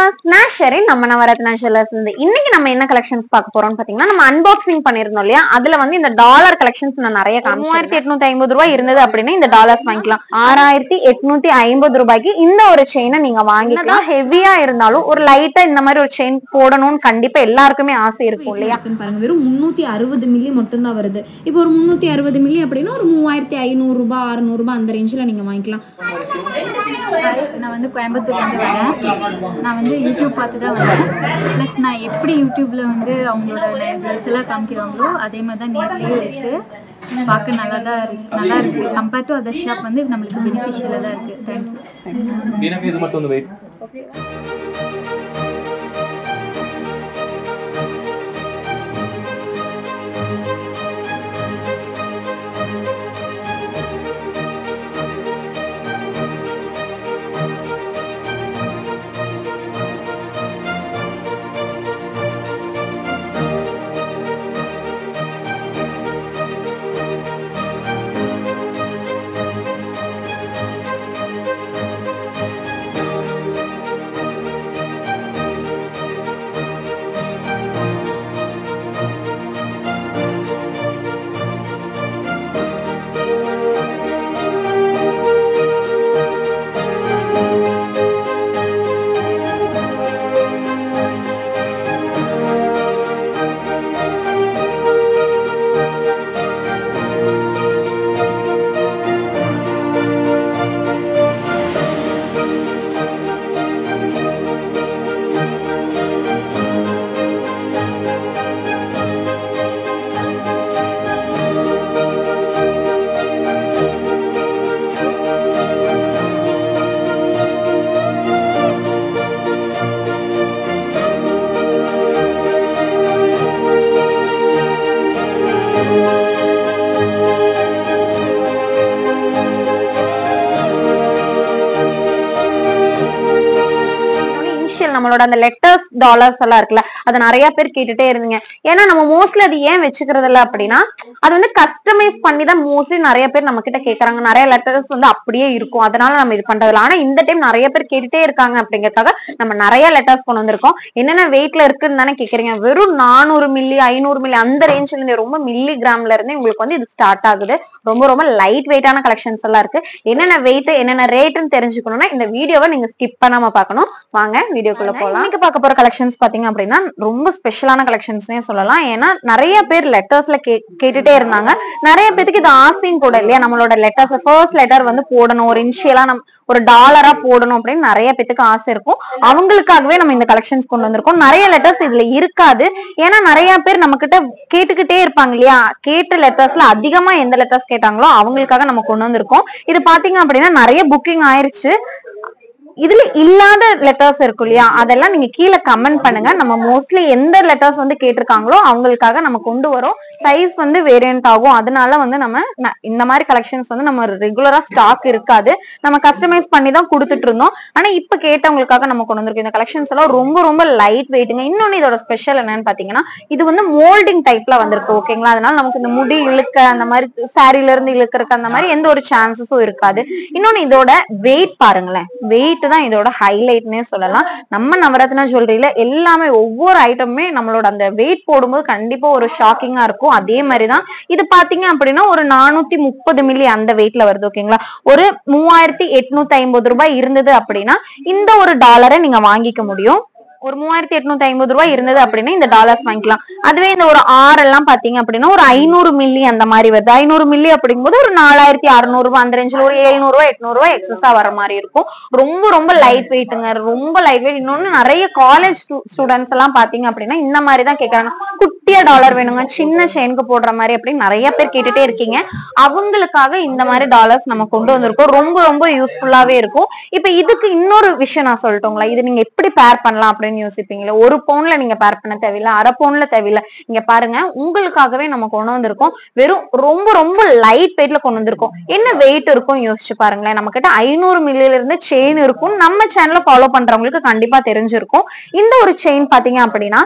Viewers, நான் ஷெரின், நம்ம நவரத்னா ஜுவல்லர்ஸ்ல இருந்து இன்னைக்கு நம்ம என்ன கலெக்ஷன்ஸ் பார்க்க போறோம்னு பாத்தீங்கன்னா, நம்ம அன்பாக்சிங் பண்ணிருந்தோம் இல்லையா, அதுல வந்து இந்த டாலர் கலெக்ஷன்ஸ் நான் நிறைய 3850 ரூபாய் இருந்தது அப்படின்னா இந்த டாலர்ஸ் வாங்கிக்கலாம். 6850 ரூபாய்க்கு இந்த ஒரு செயினை நீங்க வாங்கிக்கலாம். ஹெவியா இருந்தாலும் ஒரு லைட்டா இந்த மாதிரி ஒரு செயின் போடணும்னு கண்டிப்பா எல்லாருக்குமே ஆசை இருக்கும் இல்லையா. பாருங்க, வெறும் 360 மில்லி மட்டும் தான் வருது. இப்போ ஒரு 360 மில்லி அப்படின்னா ஒரு 3500 ரூபாய் 600 ரூபாய் அந்த ரேஞ்சில் நீங்க வாங்கிக்கலாம். நான் வந்து கோயம்புத்தூர்லேருந்து வரேன். நான் வந்து யூடியூப் பார்த்து தான் வரேன். ப்ளஸ் நான் எப்படி யூடியூப்பில் வந்து அவங்களோட ஜுவல்ஸ் எல்லாம் காமிக்கிறாங்களோ அதே மாதிரி தான் நேர்லேயும் இருக்குது. பார்க்க நல்லா இருக்குது. கம்பேர்ட் டு அதர் ஷாப் வந்து நம்மளுக்கு பெனிஃபிஷியலாக தான் இருக்குது. தேங்க்யூ. நம்மளோட அந்த லெட்டர்ஸ் டாலர்ஸ் எல்லாம் இருக்குல்ல, அது நிறைய பேர் கேட்டுட்டே இருந்தீங்க. ஏன்னா நம்ம மோஸ்ட்லி அது ஏன் வச்சுக்கிறது இல்ல அப்படின்னா, அது வந்து கஸ்டமைஸ் பண்ணி தான் மோஸ்ட்லி நிறைய பேர் நம்ம கிட்ட கேக்குறாங்க. நிறைய லெட்டர்ஸ் வந்து அப்படியே இருக்கும், அதனால நம்ம இது பண்றது இல்ல. ஆனா இந்த டைம் நிறைய பேர் கேட்டுட்டே இருக்காங்க அப்படிங்கறதுக்காக நம்ம நிறைய லெட்டர்ஸ் கொண்டு வந்திருக்கோம். என்னென்ன வெயிட்ல இருக்குன்னு தானே கேக்குறீங்க. வெறும் 400 மில்லி 500 மில்லி அந்த ரேஞ்ச்ல இருந்து ரொம்ப மில்லி கிராம்ல இருந்து உங்களுக்கு வந்து இது ஸ்டார்ட் ஆகுது. ரொம்ப ரொம்ப லைட் வெயிட்டான கலெக்ஷன்ஸ் எல்லாம் இருக்கு. என்னென்ன வெயிட் என்னென்ன ரேட்னு தெரிஞ்சுக்கணும்னா இந்த வீடியோவை நீங்க ஸ்கிப் பண்ணாம பார்க்கணும். வாங்க வீடியோக்குள்ள போலாம். இன்னைக்கு பார்க்க போற கலெக்ஷன்ஸ் பாத்தீங்க அப்படின்னா ரொம்ப ஸ்பெஷலான கலெக்ஷன்ஸ்னே சொல்லலாம். ஏன்னா நிறைய பேர் லெட்டர்ஸ்ல கேட்டுட்டே இருந்தாங்க. நிறைய பேருக்கு இது ஆசையும் கூட இல்லையா, நம்மளோட லெட்டர்ஸ் ஃபர்ஸ்ட் லெட்டர் வந்து போடணும், ஒரு இனிஷியலா நம்ம ஒரு டாலரா போடணும் அப்படின்னு நிறைய பேருக்கு ஆசை இருக்கும். அவங்களுக்காகவே நம்ம இந்த கலெக்ஷன்ஸ் கொண்டு வந்திருக்கோம். நிறைய லெட்டர்ஸ் இதுல இருக்காது. ஏன்னா நிறைய பேர் நம்ம கிட்ட கேட்டுக்கிட்டே இருப்பாங்க இல்லையா, கேட்ட லெட்டர்ஸ்ல அதிகமா எந்த லெட்டர்ஸ் கேட்டாங்களோ அவங்களுக்காக நம்ம கொண்டு வந்திருக்கோம். இது பாத்தீங்க அப்படின்னா நிறைய புக்கிங் ஆயிருச்சு. இதுல இல்லாத லெட்டர்ஸ் இருக்கும் இல்லையா, அதெல்லாம் நீங்க கீழே கமெண்ட் பண்ணுங்க. நம்ம மோஸ்ட்லி எந்த லெட்டர்ஸ் வந்து கேட்டிருக்காங்களோ அவங்களுக்காக நம்ம கொண்டு வரோம். சைஸ் வந்து வேரியன்ட் ஆகும். அதனால வந்து நம்ம இந்த மாதிரி கலெக்ஷன்ஸ் வந்து நம்ம ரெகுலரா ஸ்டாக் இருக்காது. நம்ம கஸ்டமைஸ் பண்ணி தான் கொடுத்துட்டு இருந்தோம். ஆனா இப்ப கேட்டவங்களுக்காக நம்ம கொண்டு வந்திருக்கோம். இந்த கலெக்ஷன்ஸ் எல்லாம் ரொம்ப ரொம்ப லைட் வெயிட்டுங்க. இன்னொன்னு இதோட ஸ்பெஷல் என்னன்னு பாத்தீங்கன்னா, இது வந்து மோல்டிங் டைப்ல வந்திருக்கு. ஓகேங்களா, அதனால நமக்கு இந்த முடி இழுக்க அந்த மாதிரி சாரில இருந்து இழுக்கிறதுக்கு அந்த மாதிரி எந்த ஒரு சான்சஸும் இருக்காது. இன்னொன்னு இதோட வெயிட் பாருங்களேன், வெயிட் தான் இதோட ஹைலைட்னே சொல்லலாம். நம்ம நவரத்னா ஜுவல்லரியில எல்லாமே ஒவ்வொரு ஐட்டமுமே நம்மளோட அந்த வெயிட் போடும்போது கண்டிப்பா ஒரு ஷாக்கிங்கா இருக்கும். அதே மாதிரிதான் இது பாத்தீங்க அப்படின்னா ஒரு 430 மில்லி அந்த வெயிட்ல வருது. ஓகேங்களா, ஒரு 3850 ரூபாய் இருந்தது அப்படின்னா இந்த ஒரு டாலரை நீங்க வாங்கிக்க முடியும். ஒரு 3850 ரூபாய் இருந்தது அப்படின்னா இந்த டாலர்ஸ் வாங்கிக்கலாம். அதுவே இந்த ஒரு எல்லாம் பாத்தீங்க அப்படின்னா ஒரு 500 மில்லி அந்த மாதிரி வருது. 500 மில்லி அப்படிங்கும்போது ஒரு 4600 ரூபாய் அந்த ரேஞ்சில் ஒரு 700 ரூபாய் 800 ரூபாய் எக்ஸஸா வர மாதிரி இருக்கும். ரொம்ப ரொம்ப லைட் வெயிட்டுங்க, ரொம்ப லைட் வெயிட். இன்னொன்னு நிறைய காலேஜ் ஸ்டூடெண்ட்ஸ் எல்லாம் பாத்தீங்க அப்படின்னா இந்த மாதிரி தான் கேட்கறாங்க. குட்டியா டாலர் வேணுங்க, சின்ன செயினுக்கு போடுற மாதிரி அப்படின்னு நிறைய பேர் கேட்டுட்டே இருக்கீங்க. அவங்களுக்காக இந்த மாதிரி டாலர்ஸ் நம்ம கொண்டு வந்திருக்கோம். ரொம்ப ரொம்ப யூஸ்ஃபுல்லாவே இருக்கும். இப்ப இதுக்கு இன்னொரு விஷயம் நான் சொல்லட்டுங்களா, இது நீங்க எப்படி பேர் பண்ணலாம் அப்படின்னு யோசிப்பீங்களா. ஒரு பவுன்ல நீங்க பேர் பண்ண தேவையில்லை, அரை பவுன்ல தேவையில்லை. இங்க பாருங்க, உங்களுக்காகவே நம்ம கொண்டு வந்திருக்கோம். வெறும் ரொம்ப ரொம்ப லைட் வெயிட்ல கொண்டு வந்திருக்கோம். என்ன வெயிட் இருக்கும் யோசிச்சு பாருங்களேன். நம்ம கிட்ட 500 மில்லியில இருந்து செயின் இருக்கும். நம்ம சேனலை ஃபாலோ பண்றவங்களுக்கு கண்டிப்பா தெரிஞ்சிருக்கும். இந்த ஒரு செயின் பாத்தீங்க அப்படின்னா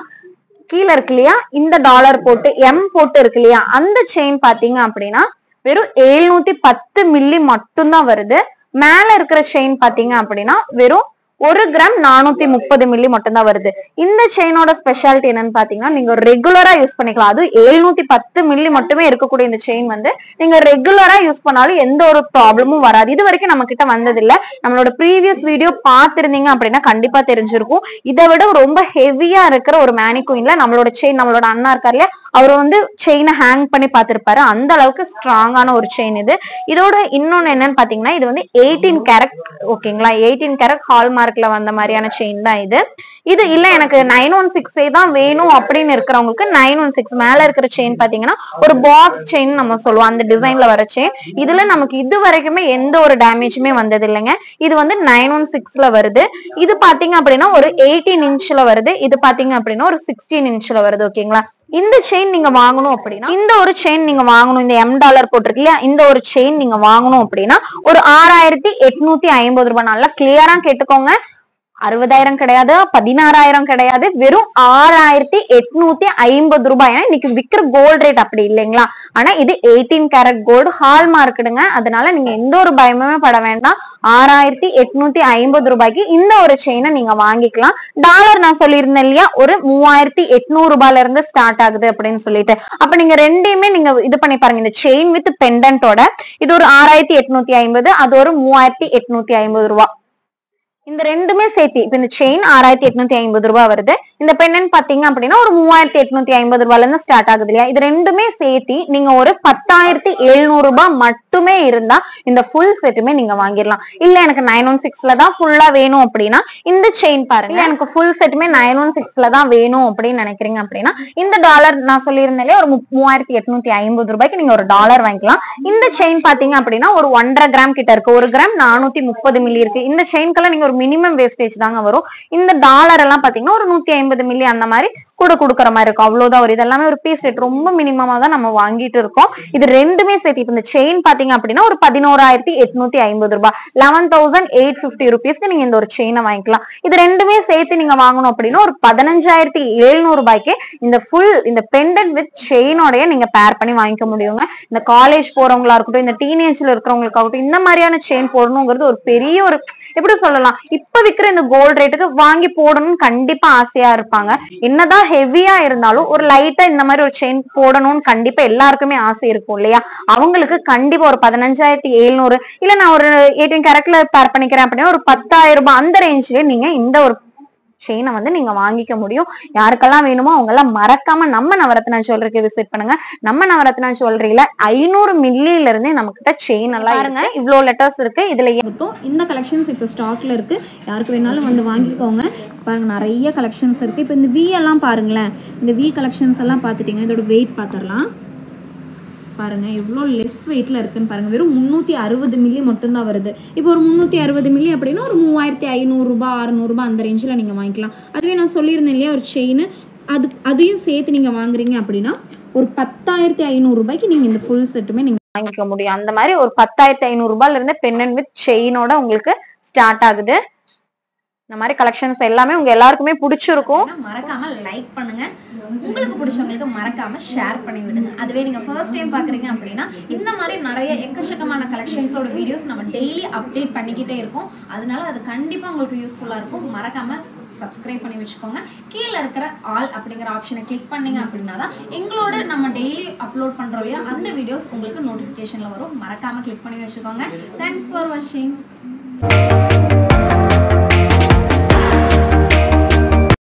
கீழே இருக்கு இல்லையா, இந்த டாலர் போட்டு எம் போட்டு இருக்கு இல்லையா, அந்த செயின் பாத்தீங்க அப்படின்னா வெறும் 710 மில்லி மட்டும்தான் வருது. மேல இருக்கிற செயின் பாத்தீங்க அப்படின்னா வெறும் 1 கிராம் 430 மில்லி மட்டும் தான் வருது. இந்த செயினோட ஸ்பெஷாலிட்டி என்னன்னு பாத்தீங்கன்னா, நீங்க ரெகுலரா யூஸ் பண்ணிக்கலாம். அது 710 மில்லி மட்டுமே இருக்கக்கூடிய இந்த செயின் வந்து நீங்க ரெகுலரா யூஸ் பண்ணாலும் எந்த ஒரு ப்ராப்ளமும் வராது. இது வரைக்கும் நம்ம கிட்ட வந்தது இல்ல. நம்மளோட ப்ரீவியஸ் வீடியோ பாத்திருந்தீங்க அப்படின்னா கண்டிப்பா தெரிஞ்சிருக்கும். இதை விட ரொம்ப ஹெவியா இருக்கிற ஒரு மேனிகுயின்ல நம்மளோட செயின், நம்மளோட அண்ணா இருக்காரு இல்லையா, அவர் வந்து செயினை ஹேங் பண்ணி பார்த்திருப்பாரு. அந்த அளவுக்கு ஸ்ட்ராங்கான ஒரு செயின் இது. இதோட இன்னொன்னு என்னன்னு பாத்தீங்கன்னா, இது வந்து 18 கேரட், ஓகேங்களா, 18 கேரட் ஹால்மார்க்ல வந்த மாதிரியான செயின் தான் இது. இது இல்ல எனக்கு 916 தான் வேணும் அப்படின்னு இருக்கிறவங்களுக்கு 916 மேல இருக்கிற செயின் பாத்தீங்கன்னா ஒரு பாக்ஸ் செயின் நம்ம சொல்லுவோம், அந்த டிசைன்ல வர செயின். இதுல நமக்கு இது வரைக்குமே எந்த ஒரு டேமேஜுமே வந்தது இல்லைங்க. இது வந்து 916ல வருது. இது பாத்தீங்க அப்படின்னா ஒரு 18 இன்ச்ல வருது. இது பாத்தீங்க அப்படின்னா ஒரு 16 இன்ச்ல வருது. ஓகேங்களா, இந்த செயின் நீங்க வாங்கணும் அப்படின்னா, இந்த ஒரு செயின் நீங்க வாங்கணும், இந்த $M போட்டிருக்கு இல்லையா, இந்த ஒரு செயின் நீங்க வாங்கணும் அப்படின்னா ஒரு 6850 ரூபாய். நல்லா கிளியரா கேட்டுக்கோங்க, 60,000 கிடையாது, 16,000 கிடையாது, வெறும் 6850 ரூபாய். இன்னைக்கு விக்கிற கோல்ட் ரேட் அப்படி இல்லைங்களா. ஆனா இது 18 கேரட் கோல்டு ஹால்மார்க்குடுங்க. அதனால நீங்க எந்த ஒரு பயமுமே பட வேண்டாம். 6850 ரூபாய்க்கு இந்த ஒரு செயினை நீங்க வாங்கிக்கலாம். டாலர் நான் சொல்லியிருந்தேன் இல்லையா, ஒரு 3800 ரூபாயில இருந்து ஸ்டார்ட் ஆகுது அப்படின்னு சொல்லிட்டு. அப்ப நீங்க ரெண்டையுமே நீங்க இது பண்ணி பாருங்க. இந்த செயின் வித் பெண்டன்டோட இது ஒரு 6850, அது ஒரு 3850 ரூபாய். இந்த ரெண்டுமே சேர்த்து இப்ப இந்த செயின் 6850 ரூபாய் வருது. இந்த பெண்ணன் பாத்தீங்க அப்படின்னா ஒரு 3850 ரூபாயில இருந்து ஸ்டார்ட் ஆகுது இல்லையா. இது ரெண்டுமே சேர்த்து நீங்க ஒரு 10,700 ரூபாய் மட்டுமே இருந்தா இந்த ஃபுல் செட்டுமே நீங்க வாங்கிடலாம். இல்ல எனக்கு 916ல தான் ஃபுல்லா வேணும் அப்படின்னா இந்த செயின் பாருங்க, எனக்கு ஃபுல் செட்டுமே 916ல தான் வேணும் அப்படின்னு நினைக்கிறீங்க அப்படின்னா இந்த டாலர் நான் சொல்லியிருந்தேன் ஒரு 3850 ரூபாய்க்கு நீங்க ஒரு டாலர் வாங்கிக்கலாம். இந்த செயின் பாத்தீங்க அப்படின்னா ஒரு 1.5 கிராம் கிட்ட இருக்கு. 1 கிராம் 430 மில்லி இருக்கு. இந்த செயின்கெல்லாம் நீங்க ஒரு மினிமம் வேஸ்டேஜ் தாங்க வரும். இந்த டாலர் எல்லாம் பாத்தீங்கன்னா ஒரு 150 மில்லி அந்த மாதிரி கூட கொடுக்குற மாதிரி இருக்கும். அவ்வளவுதான் வரும். இதெல்லாமே ஒரு பீஸ் ரேட் ரொம்ப மினிமமா தான் நம்ம வாங்கிட்டு இருக்கோம். இது ரெண்டுமே சேர்த்து இப்ப இந்த செயின் பாத்தீங்க அப்படின்னா ஒரு 11,850 ரூபாய், 11,850 ருபீஸ்க்கு நீங்க இந்த ஒரு செயினை வாங்கிக்கலாம். இது ரெண்டுமே சேர்த்து நீங்க வாங்கணும் அப்படின்னா ஒரு 15,700 ரூபாய்க்கு இந்த ஃபுல் இந்த பெண்டன்ட் வித் செயினோடய நீங்க பேர் பண்ணி வாங்கிக்க முடியுங்க. இந்த காலேஜ் போறவங்களா இருக்கட்டும், இந்த டீனேஜ்ல இருக்கிறவங்களுக்காகட்டும், இந்த மாதிரியான செயின் போடணுங்கிறது ஒரு பெரிய ஒரு எப்படி சொல்லலாம், இப்ப விக்கிற இந்த கோல்ட் ரேட்டுக்கு வாங்கி போடணும்னு கண்டிப்பா ஆசையா இருப்பாங்க. என்னதான் ஹெவியா இருந்தாலும் ஒரு லைட்டா இந்த மாதிரி ஒரு செயின் போடணும்னு கண்டிப்பா எல்லாருக்குமே ஆசை இருக்கும் இல்லையா. அவங்களுக்கு கண்டிப்பா ஒரு 15,700 இல்ல நான் ஒரு 18 கேரட்ல பேர் பண்ணிக்கிறேன் அப்படின்னா ஒரு 10,000 ரூபாய் அந்த ரேஞ்ச்லயே நீங்க இந்த ஒரு செயினை வந்து நீங்க வாங்கிக்க முடியும். யாருக்கெல்லாம் வேணுமோ அவங்க எல்லாம் மறக்காம நம்ம நவரத்னா ஜுவல்லரிக்கு விசிட் பண்ணுங்க. நம்ம நவரத்னா ஜுவல்லரியில 500 மில்லியில இருந்தே நம்ம கிட்ட செயின் எல்லாம் பாருங்க. இவ்வளவு லெட்டர்ஸ் இருக்கு. இதுல இந்த கலெக்ஷன்ஸ் இப்போ ஸ்டாக்ல இருக்கு. யாருக்கு வேணாலும் வந்து வாங்கிக்கோங்க. பாருங்க நிறைய கலெக்ஷன்ஸ் இருக்கு. இப்போ இந்த வி எல்லாம் பாருங்களேன். இந்த வி கலெக்ஷன்ஸ் எல்லாம் பார்த்துட்டீங்கன்னா இதோட வெயிட் பார்த்துடலாம். பாருங்க எவ்வளோ லெஸ் வெயிட்ல இருக்குன்னு பாருங்க. வெறும் 360 மில்லி மட்டும்தான் வருது. இப்போ ஒரு 360 மில்லி அப்படின்னா ஒரு 3,500 ரூபாய் 600 ரூபாய் அந்த ரேஞ்சில் நீங்கள் வாங்கிக்கலாம். அதுவே நான் சொல்லியிருந்தேன் இல்லையா ஒரு செயின், அதையும் சேர்த்து நீங்கள் வாங்குறீங்க அப்படின்னா ஒரு 10,500 ரூபாய்க்கு நீங்கள் இந்த ஃபுல் செட்டுமே நீங்கள் வாங்கிக்க முடியும். அந்த மாதிரி ஒரு 10,500 ரூபாயில இருந்து பெண்டன்ட் வித் செயினோட உங்களுக்கு ஸ்டார்ட் ஆகுது. இந்த மாதிரி கலெக்ஷன்ஸ் எல்லாமே உங்க எல்லாருக்குமே பிடிச்சிருக்கும். மறக்காம லைக் பண்ணுங்க. உங்களுக்கு பிடிச்சவங்களுக்கு மறக்காம ஷேர் பண்ணி விடுங்க. அதுவே நீங்க ஃபர்ஸ்ட் டைம் பாக்குறீங்க அப்படின்னா இந்த மாதிரி நிறைய எக்கச்சக்கமான கலெக்ஷன்ஸோட வீடியோஸ் நம்ம டெய்லி அப்டேட் பண்ணிக்கிட்டே இருக்கோம். அதனால அது கண்டிப்பா உங்களுக்கு யூஸ்ஃபுல்லா இருக்கும். மறக்காம சப்ஸ்கிரைப் பண்ணி வச்சுக்கோங்க. கீழே இருக்கிற ஆல் அப்படிங்கிற ஆப்ஷனை கிளிக் பண்ணீங்க அப்படின்னா தான் எங்களோட நம்ம டெய்லி அப்லோட் பண்றோம் இல்லையா அந்த வீடியோஸ் உங்களுக்கு நோட்டிஃபிகேஷன்ல வரும். மறக்காம கிளிக் பண்ணி வச்சுக்கோங்க. தேங்க்ஸ் ஃபார் வாட்சிங்.